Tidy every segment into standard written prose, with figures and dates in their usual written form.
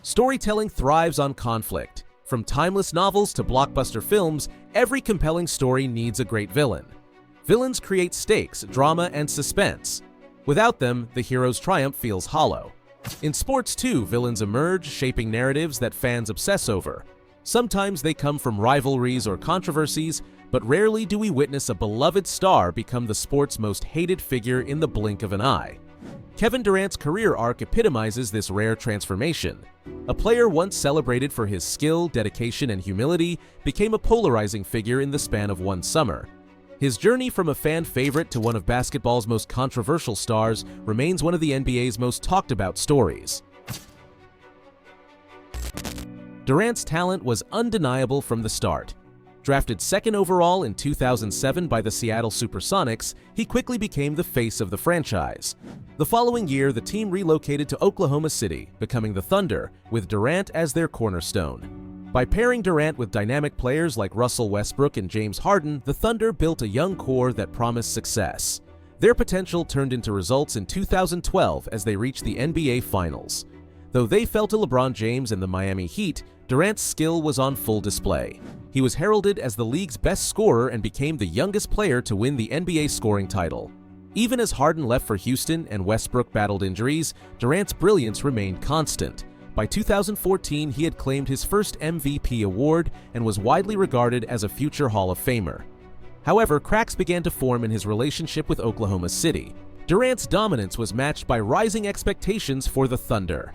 Storytelling thrives on conflict. From timeless novels to blockbuster films, every compelling story needs a great villain. Villains create stakes, drama, and suspense. Without them, the hero's triumph feels hollow. In sports too, villains emerge, shaping narratives that fans obsess over. Sometimes they come from rivalries or controversies, but rarely do we witness a beloved star become the sport's most hated figure in the blink of an eye. Kevin Durant's career arc epitomizes this rare transformation. A player once celebrated for his skill, dedication, and humility became a polarizing figure in the span of one summer. His journey from a fan favorite to one of basketball's most controversial stars remains one of the NBA's most talked about stories. Durant's talent was undeniable from the start. Drafted second overall in 2007 by the Seattle Supersonics, he quickly became the face of the franchise. The following year, the team relocated to Oklahoma City, becoming the Thunder, with Durant as their cornerstone. By pairing Durant with dynamic players like Russell Westbrook and James Harden, the Thunder built a young core that promised success. Their potential turned into results in 2012 as they reached the NBA Finals. Though they fell to LeBron James and the Miami Heat, Durant's skill was on full display. He was heralded as the league's best scorer and became the youngest player to win the NBA scoring title. Even as Harden left for Houston and Westbrook battled injuries, Durant's brilliance remained constant. By 2014, he had claimed his first MVP award and was widely regarded as a future Hall of Famer. However, cracks began to form in his relationship with Oklahoma City. Durant's dominance was matched by rising expectations for the Thunder.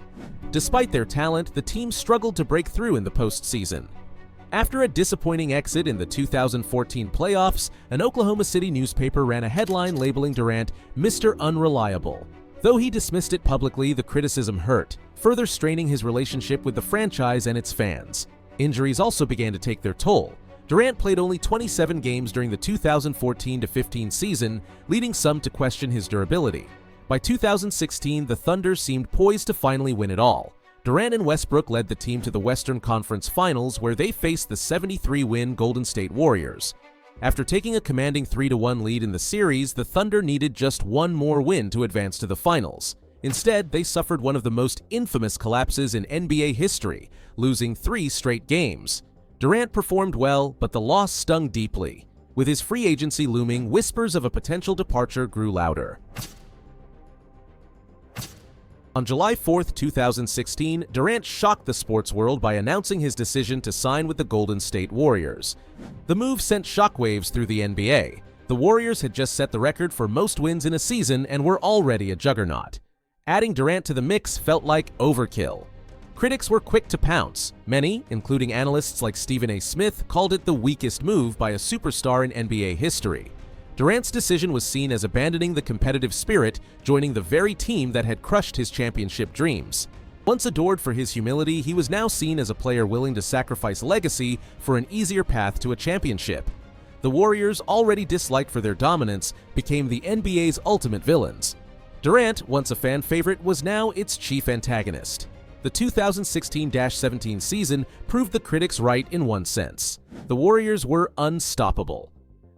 Despite their talent, the team struggled to break through in the postseason. After a disappointing exit in the 2014 playoffs, an Oklahoma City newspaper ran a headline labeling Durant Mr. Unreliable. Though he dismissed it publicly, the criticism hurt, further straining his relationship with the franchise and its fans. Injuries also began to take their toll. Durant played only 27 games during the 2014-15 season, leading some to question his durability. By 2016, the Thunder seemed poised to finally win it all. Durant and Westbrook led the team to the Western Conference Finals, where they faced the 73-win Golden State Warriors. After taking a commanding 3-1 lead in the series, the Thunder needed just one more win to advance to the finals. Instead, they suffered one of the most infamous collapses in NBA history, losing 3 straight games. Durant performed well, but the loss stung deeply. With his free agency looming, whispers of a potential departure grew louder. On July 4, 2016, Durant shocked the sports world by announcing his decision to sign with the Golden State Warriors. The move sent shockwaves through the NBA. The Warriors had just set the record for most wins in a season and were already a juggernaut. Adding Durant to the mix felt like overkill. Critics were quick to pounce. Many, including analysts like Stephen A. Smith, called it the weakest move by a superstar in NBA history. Durant's decision was seen as abandoning the competitive spirit, joining the very team that had crushed his championship dreams. Once adored for his humility, he was now seen as a player willing to sacrifice legacy for an easier path to a championship. The Warriors, already disliked for their dominance, became the NBA's ultimate villains. Durant, once a fan favorite, was now its chief antagonist. The 2016-17 season proved the critics right in one sense. The Warriors were unstoppable.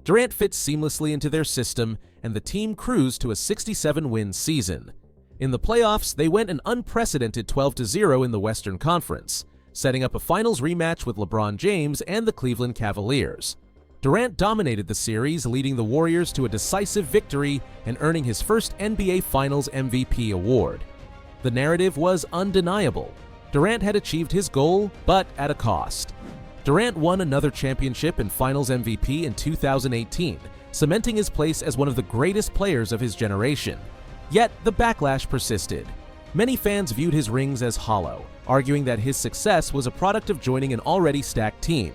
Durant fit seamlessly into their system, and the team cruised to a 67-win season. In the playoffs, they went an unprecedented 12-0 in the Western Conference, setting up a finals rematch with LeBron James and the Cleveland Cavaliers. Durant dominated the series, leading the Warriors to a decisive victory and earning his first NBA Finals MVP award. The narrative was undeniable. Durant had achieved his goal, but at a cost. Durant won another championship and Finals MVP in 2018, cementing his place as one of the greatest players of his generation. Yet, the backlash persisted. Many fans viewed his rings as hollow, arguing that his success was a product of joining an already stacked team.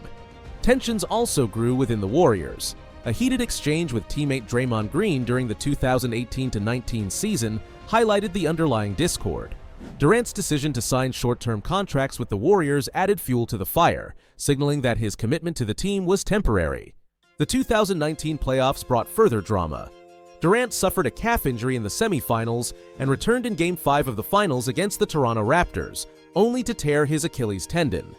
Tensions also grew within the Warriors. A heated exchange with teammate Draymond Green during the 2018-19 season highlighted the underlying discord. Durant's decision to sign short-term contracts with the Warriors added fuel to the fire, signaling that his commitment to the team was temporary. The 2019 playoffs brought further drama. Durant suffered a calf injury in the semifinals and returned in Game 5 of the finals against the Toronto Raptors, only to tear his Achilles tendon.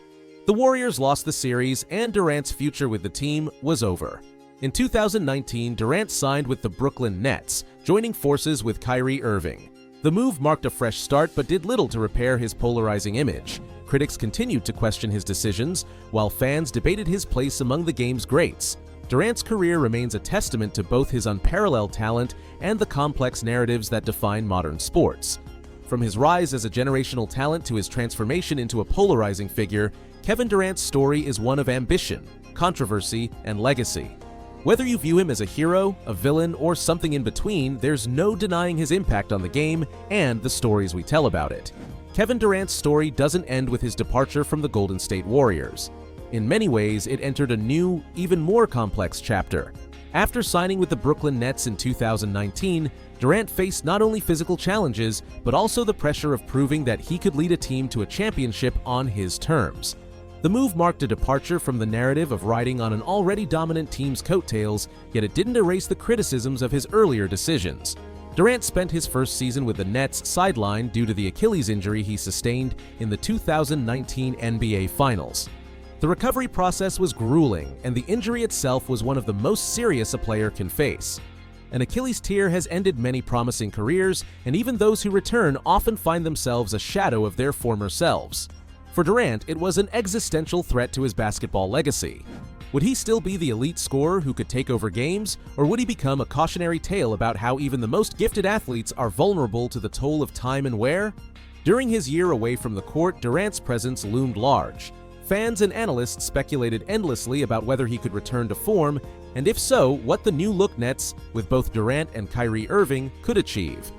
The Warriors lost the series, and Durant's future with the team was over. In 2019, Durant signed with the Brooklyn Nets, joining forces with Kyrie Irving. The move marked a fresh start but did little to repair his polarizing image. Critics continued to question his decisions, while fans debated his place among the game's greats. Durant's career remains a testament to both his unparalleled talent and the complex narratives that define modern sports. From his rise as a generational talent to his transformation into a polarizing figure, Kevin Durant's story is one of ambition, controversy, and legacy. Whether you view him as a hero, a villain, or something in between, there's no denying his impact on the game and the stories we tell about it. Kevin Durant's story doesn't end with his departure from the Golden State Warriors. In many ways, it entered a new, even more complex chapter. After signing with the Brooklyn Nets in 2019, Durant faced not only physical challenges, but also the pressure of proving that he could lead a team to a championship on his terms. The move marked a departure from the narrative of riding on an already dominant team's coattails, yet it didn't erase the criticisms of his earlier decisions. Durant spent his first season with the Nets sidelined due to the Achilles injury he sustained in the 2019 NBA Finals. The recovery process was grueling, and the injury itself was one of the most serious a player can face. An Achilles tear has ended many promising careers, and even those who return often find themselves a shadow of their former selves. For Durant, it was an existential threat to his basketball legacy. Would he still be the elite scorer who could take over games, or would he become a cautionary tale about how even the most gifted athletes are vulnerable to the toll of time and wear? During his year away from the court, Durant's presence loomed large. Fans and analysts speculated endlessly about whether he could return to form, and if so, what the new-look Nets, with both Durant and Kyrie Irving, could achieve.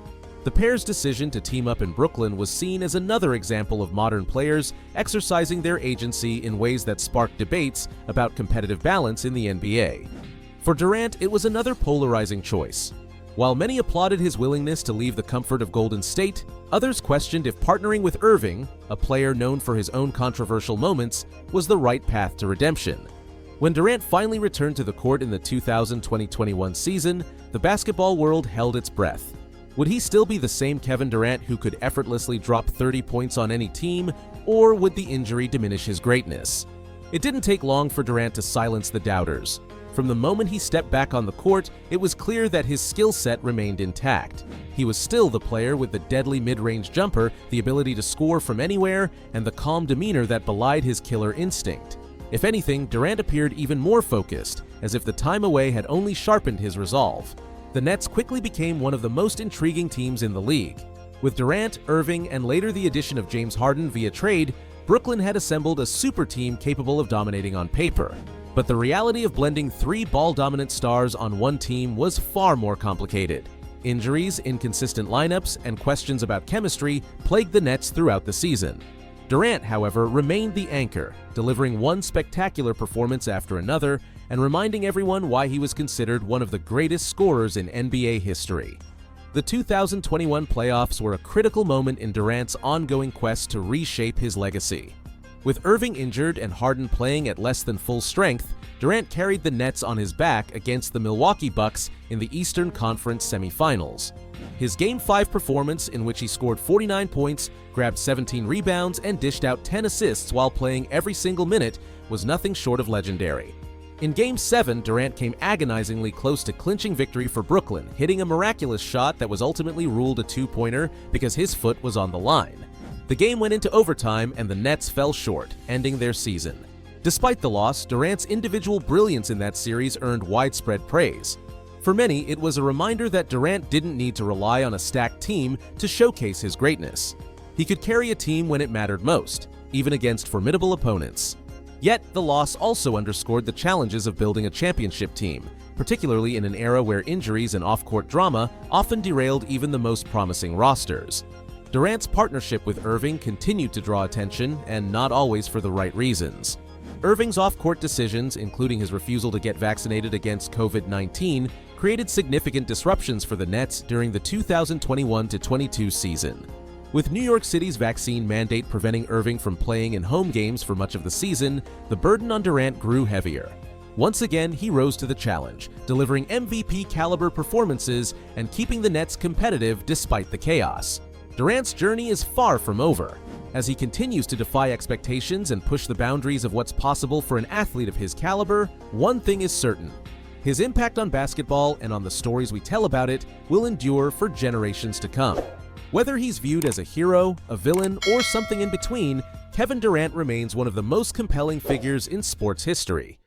The pair's decision to team up in Brooklyn was seen as another example of modern players exercising their agency in ways that sparked debates about competitive balance in the NBA. For Durant, it was another polarizing choice. While many applauded his willingness to leave the comfort of Golden State, others questioned if partnering with Irving, a player known for his own controversial moments, was the right path to redemption. When Durant finally returned to the court in the 2020-21 season, the basketball world held its breath. Would he still be the same Kevin Durant who could effortlessly drop 30 points on any team, or would the injury diminish his greatness? It didn't take long for Durant to silence the doubters. From the moment he stepped back on the court, it was clear that his skill set remained intact. He was still the player with the deadly mid-range jumper, the ability to score from anywhere, and the calm demeanor that belied his killer instinct. If anything, Durant appeared even more focused, as if the time away had only sharpened his resolve. The Nets quickly became one of the most intriguing teams in the league. With Durant, Irving, and later the addition of James Harden via trade, Brooklyn had assembled a super team capable of dominating on paper. But the reality of blending three ball-dominant stars on one team was far more complicated. Injuries, inconsistent lineups, and questions about chemistry plagued the Nets throughout the season. Durant, however, remained the anchor, delivering one spectacular performance after another and reminding everyone why he was considered one of the greatest scorers in NBA history. The 2021 playoffs were a critical moment in Durant's ongoing quest to reshape his legacy. With Irving injured and Harden playing at less than full strength, Durant carried the Nets on his back against the Milwaukee Bucks in the Eastern Conference semifinals. His Game 5 performance, in which he scored 49 points, grabbed 17 rebounds, and dished out 10 assists while playing every single minute, was nothing short of legendary. In Game 7, Durant came agonizingly close to clinching victory for Brooklyn, hitting a miraculous shot that was ultimately ruled a two-pointer because his foot was on the line. The game went into overtime and the Nets fell short, ending their season. Despite the loss, Durant's individual brilliance in that series earned widespread praise. For many, it was a reminder that Durant didn't need to rely on a stacked team to showcase his greatness. He could carry a team when it mattered most, even against formidable opponents. Yet, the loss also underscored the challenges of building a championship team, particularly in an era where injuries and off-court drama often derailed even the most promising rosters. Durant's partnership with Irving continued to draw attention, and not always for the right reasons. Irving's off-court decisions, including his refusal to get vaccinated against COVID-19, created significant disruptions for the Nets during the 2021-22 season. With New York City's vaccine mandate preventing Irving from playing in home games for much of the season, the burden on Durant grew heavier. Once again, he rose to the challenge, delivering MVP-caliber performances and keeping the Nets competitive despite the chaos. Durant's journey is far from over. As he continues to defy expectations and push the boundaries of what's possible for an athlete of his caliber, one thing is certain: his impact on basketball and on the stories we tell about it will endure for generations to come. Whether he's viewed as a hero, a villain, or something in between, Kevin Durant remains one of the most compelling figures in sports history.